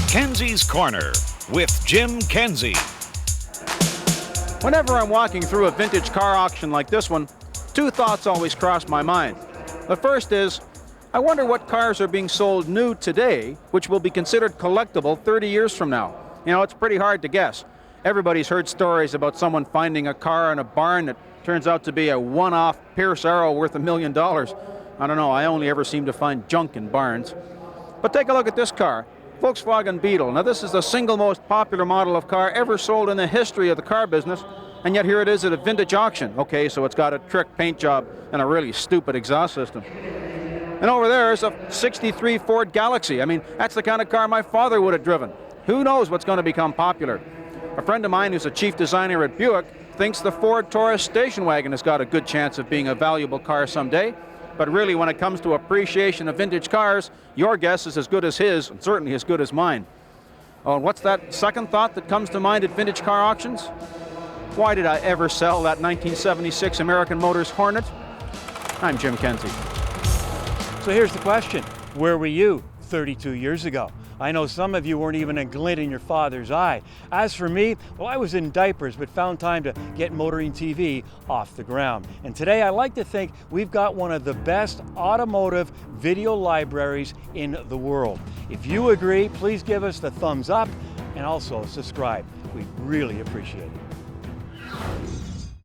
Kenzie's Corner with Jim Kenzie. Whenever I'm walking through a vintage car auction like this one, two thoughts always cross my mind. The first is, I wonder what cars are being sold new today, which will be considered collectible 30 years from now. You know, it's pretty hard to guess. Everybody's heard stories about someone finding a car in a barn that turns out to be a one-off Pierce Arrow worth $1 million. I don't know, I only ever seem to find junk in barns. But take a look at this car, Volkswagen Beetle. Now this is the single most popular model of car ever sold in the history of the car business, and yet here it is at a vintage auction. Okay, so it's got a trick paint job and a really stupid exhaust system. And over there is a '63 Ford Galaxy. I mean, that's the kind of car my father would have driven. Who knows what's going to become popular? A friend of mine who's a chief designer at Buick thinks the Ford Taurus station wagon has got a good chance of being a valuable car someday. But really, when it comes to appreciation of vintage cars, your guess is as good as his, and certainly as good as mine. Oh, and what's that second thought that comes to mind at vintage car auctions? Why did I ever sell that 1976 American Motors Hornet? I'm Jim Kenzie. So here's the question. Where were you 32 years ago? I know some of you weren't even a glint in your father's eye. As for me, well, I was in diapers, but found time to get Motoring TV off the ground. And today I like to think we've got one of the best automotive video libraries in the world. If you agree, please give us the thumbs up and also subscribe. We'd really appreciate it.